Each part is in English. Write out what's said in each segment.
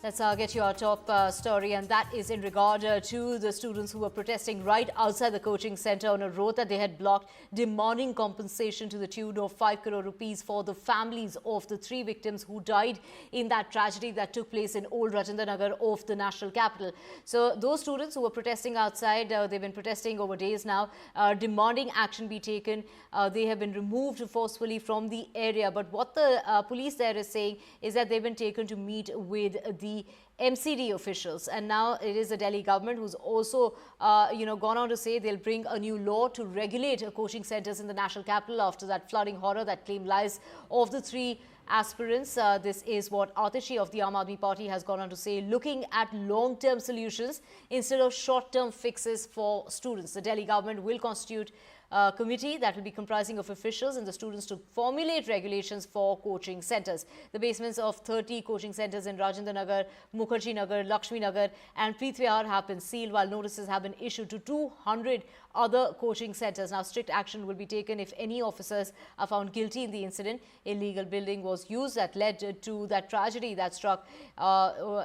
Let's get you our top story, and that is in regard to the students who were protesting right outside the coaching center on a road that they had blocked, demanding compensation to the tune of 5 crore rupees for the families of the 3 victims who died in that tragedy that took place in Old Rajendra Nagar of the national capital. So those students who were protesting outside, they've been protesting over days now, demanding action be taken. They have been removed forcefully from the area. But what the police there is saying is that they've been taken to meet with the MCD officials, and now it is the Delhi government who's also gone on to say they'll bring a new law to regulate coaching centers in the national capital after that flooding horror that claimed lives of the 3 aspirants. This is what Atishi of the Aam Aadmi Party has gone on to say, looking at long-term solutions instead of short-term fixes for students. The Delhi government will constitute a committee that will be comprising of officials and the students to formulate regulations for coaching centers. The basements of 30 coaching centers in Rajendra Nagar, Mukherjee Nagar, Lakshmi Nagar and Preet Vihar have been sealed, while notices have been issued to 200 other coaching centers. Now, strict action will be taken if any officers are found guilty in the incident. Illegal building was used that led to that tragedy that struck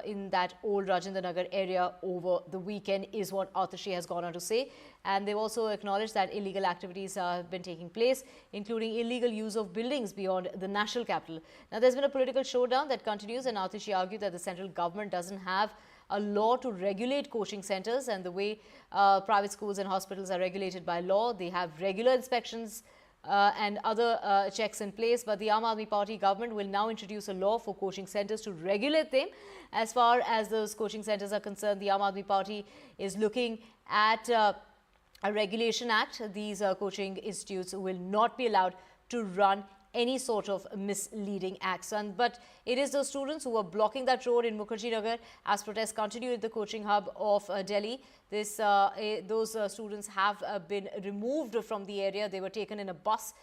in that Old Rajendra Nagar area over the weekend, is what Atishi has gone on to say. And they've also acknowledged that illegal activities have been taking place, including illegal use of buildings beyond the national capital. Now, there's been a political showdown that continues, and Atishi argued that the central government doesn't have a law to regulate coaching centers, and the way private schools and hospitals are regulated by law, they have regular inspections and other checks in place. But the Aam Aadmi Party government will now introduce a law for coaching centers to regulate them. As far as those coaching centers are concerned, the Aam Aadmi Party is looking at a regulation act. These coaching institutes will not be allowed to run any sort of misleading acts. But it is those students who were blocking that road in Mukherjee Nagar as protests continue at the coaching hub of Delhi. Those students have been removed from the area. They were taken in a bus.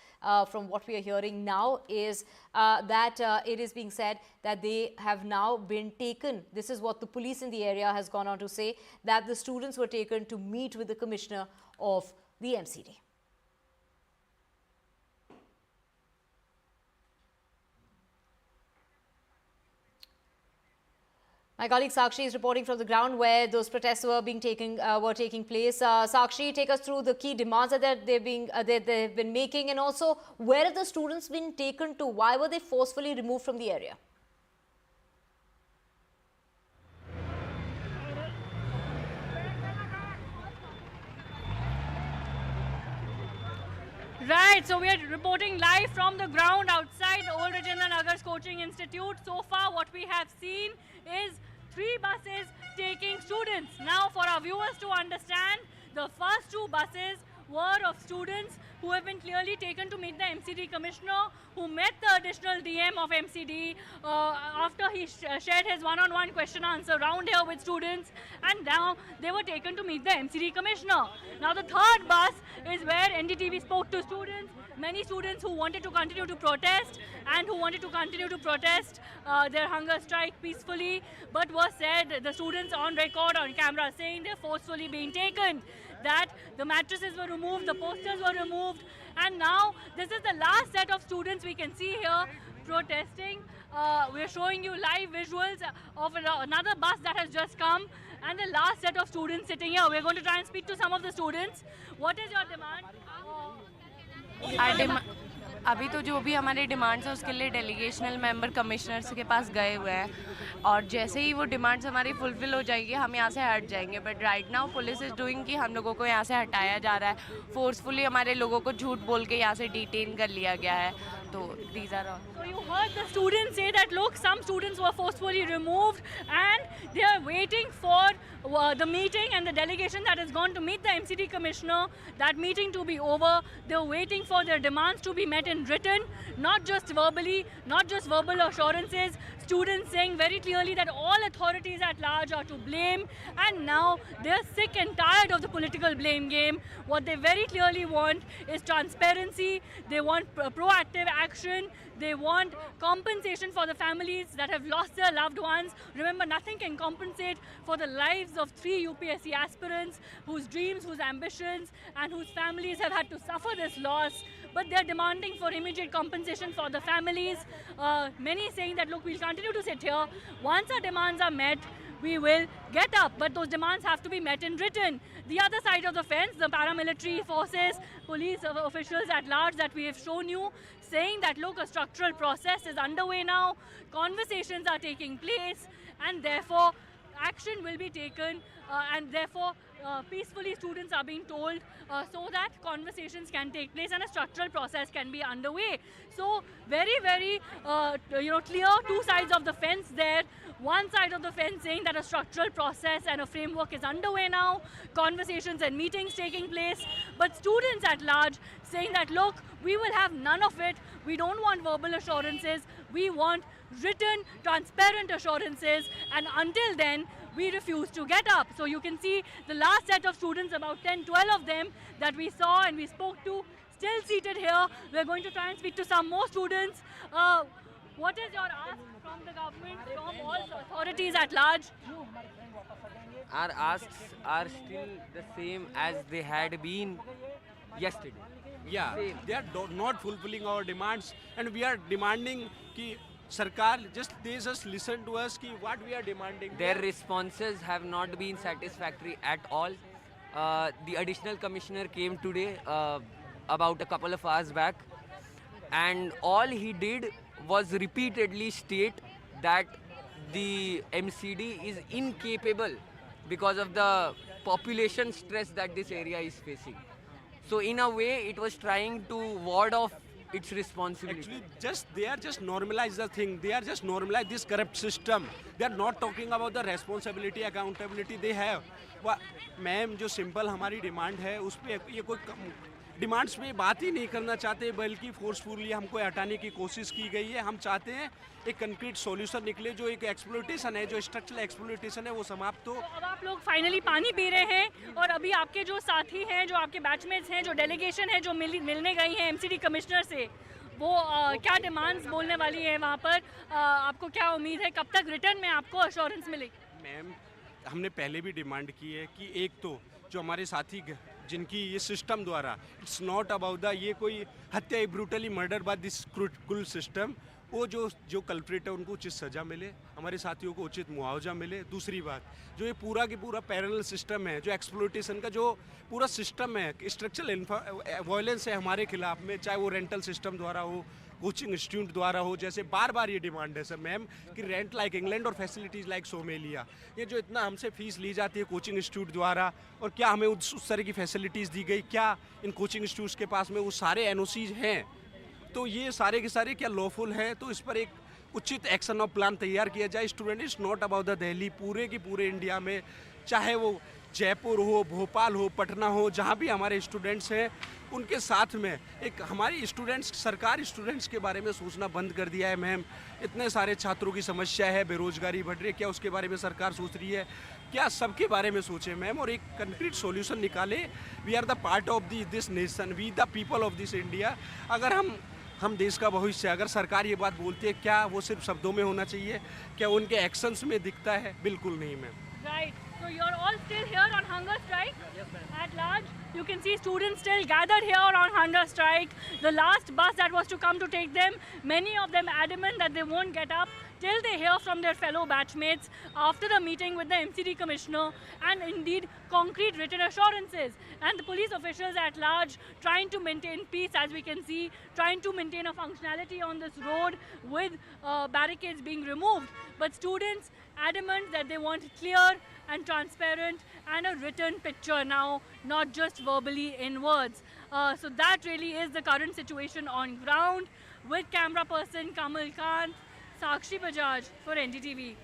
From what we are hearing now is that it is being said that they have now been taken. This is what the police in the area has gone on to say, that the students were taken to meet with the commissioner of the MCD. My colleague Sakshi is reporting from the ground where those protests were taking place. Sakshi, take us through the key demands that they've been making, and also where have the students been taken to? Why were they forcefully removed from the area? Right, so we are reporting live from the ground outside Old Rajendra Nagar's Coaching Institute. So far, what we have seen is 3 buses taking students. Now, for our viewers to understand, the first 2 buses were of students who have been clearly taken to meet the MCD commissioner, who met the additional DM of MCD after he shared his one-on-one question-answer round here with students, and now they were taken to meet the MCD commissioner. Now, the third bus is where NDTV spoke to students, many students who wanted to continue to protest and who wanted to continue to protest their hunger strike peacefully, but was said, the students on record, on camera, saying they're forcefully being taken, that the mattresses were removed, the posters were removed, and now this is the last set of students we can see here protesting. We're showing you live visuals of another bus that has just come, and the last set of students sitting here. We're going to try and speak to some of the students. What is your demand? अभी तो जो भी हमारे demands हैं उसके लिए डेलीगेशनल member commissioners के पास गए हुए हैं, और जैसे ही वो डिमांड्स हमारी फुलफिल हो जाएगी हम यहाँ से हट जाएंगे. But right now police is doing कि हम लोगों को यहाँ से हटाया जा रहा है. फोर्सफुली हमारे लोगों को झूठ बोल के यहाँ से डिटेन कर लिया गया है. तो these are all. So you heard the students say that, look, some students were forcefully removed and they are waiting for the meeting and the delegation that has gone to meet the MCD commissioner, that meeting to be over. They're waiting for their demands to be met in written, not just verbally, not just verbal assurances. Students saying very clearly that all authorities at large are to blame, and now they're sick and tired of the political blame game. What they very clearly want is transparency. They want proactive action. They want compensation for the families that have lost their loved ones. Remember, nothing can compensate for the lives of 3 UPSC aspirants whose dreams, whose ambitions, and whose families have had to suffer this loss. but they're demanding for immediate compensation for the families. Many saying that, look, we'll continue to sit here. Once our demands are met, we will get up, but those demands have to be met in written. The other side of the fence, the paramilitary forces, police officials at large that we have shown you, saying that, look, a structural process is underway now, conversations are taking place, and therefore action will be taken, and therefore peacefully students are being told so that conversations can take place and a structural process can be underway. So very, very clear two sides of the fence there. One side of the fence saying that a structural process and a framework is underway now, conversations and meetings taking place, but students at large saying that, look, we will have none of it. We don't want verbal assurances. We want written, transparent assurances, and until then, we refuse to get up. So you can see the last set of students, about 10, 12 of them that we saw and we spoke to, still seated here. We're going to try and speak to some more students. What is your ask from the government, from all authorities at large? Our asks are still the same as they had been yesterday. Yeah, they are not fulfilling our demands, and we are demanding कि सरकार they just listen to us कि what we are demanding. Their responses have not been satisfactory at all. The additional commissioner came today about a couple of hours back, and all he did was repeatedly state that the MCD is incapable because of the population stress that this area is facing. So in a way, it was trying to ward off its responsibility. Actually, they are just normalize the thing. They are just normalize this corrupt system. They are not talking about the responsibility, accountability they have. Ma'am जो simple हमारी demand है उस पर ये कोई demands पे बात ही नहीं करना चाहते, बल्कि फोर्सफुली हमको हटाने की कोशिश की गई है. हम चाहते हैं एक कंक्रीट सॉल्यूशन निकले, जो एक एक्सप्लॉयटेशन है, जो स्ट्रक्चरल एक्सप्लॉयटेशन है, वो समाप्त हो. अब आप लोग फाइनली पानी पी रहे हैं, और अभी आपके जो साथी हैं, जो आपके बैचमेट्स हैं, जो डेलीगेशन है, जो मिलने गई हैं एमसीडी कमिश्नर से, वो क्या डिमांड्स बोलने वाली है वहाँ पर? आपको क्या उम्मीद है, कब तक रिटर्न में आपको अश्योरेंस मिलेगी? मैम, हमने पहले भी डिमांड की है कि एक तो जो हमारे साथी जिनकी ये सिस्टम द्वारा, इट्स नॉट अबाउट द ये कोई हत्या, brutally murder by this cruel system, वो जो कल्प्रेट है उनको उचित सज़ा मिले, हमारे साथियों को उचित मुआवजा मिले. दूसरी बात, जो ये पूरा की पूरा पैरेलल सिस्टम है, जो एक्सप्लॉयटेशन का जो पूरा सिस्टम है, स्ट्रक्चरल वायलेंस है हमारे खिलाफ में, चाहे वो रेंटल सिस्टम द्वारा हो, कोचिंग इंस्टीट्यूट द्वारा हो, जैसे बार बार ये डिमांड है सर मैम कि रेंट लाइक इंग्लैंड और फैसिलिटीज़ लाइक सोमेलिया, ये जो इतना हमसे फीस ली जाती है कोचिंग इंस्टीट्यूट द्वारा, और क्या हमें उस तरह की फैसिलिटीज़ दी गई? क्या इन कोचिंग इंस्टीट्यूट्स के पास में वो सारे एनओसीज हैं? तो ये सारे के सारे क्या लॉफुल हैं? तो इस पर एक उचित एक्शन ऑफ प्लान तैयार किया जाए. Student is not about the Delhi, पूरे की पूरे इंडिया में, चाहे वो जयपुर हो, भोपाल हो, पटना हो, जहाँ भी हमारे स्टूडेंट्स हैं, उनके साथ में एक हमारी स्टूडेंट्स, सरकार स्टूडेंट्स के बारे में सोचना बंद कर दिया है. मैम, इतने सारे छात्रों की समस्या है, बेरोजगारी बढ़ रही है, क्या उसके बारे में सरकार सोच रही है? क्या सबके बारे में सोचे मैम, और एक कंक्रीट सॉल्यूशन निकाले. We are the part of this nation, we the people of this India. अगर हम देश का भविष्य, अगर सरकार ये बात बोलती है, क्या वो सिर्फ शब्दों में होना चाहिए? क्या उनके एक्शंस में दिखता है? बिल्कुल नहीं ma'am. Right. So you're all still here on hunger strike? Yes, ma'am. At large, you can see students still gathered here on hunger strike. The last bus that was to come to take them, many of them adamant that they won't get up till they hear from their fellow batchmates after the meeting with the MCD commissioner, and indeed concrete written assurances. And the police officials at large trying to maintain peace, as we can see, trying to maintain a functionality on this road with barricades being removed. But students adamant that they want clear and transparent and a written picture now, not just verbally in words. So that really is the current situation on ground. With camera person Kamal Khan, Sakshi Bajaj for NDTV.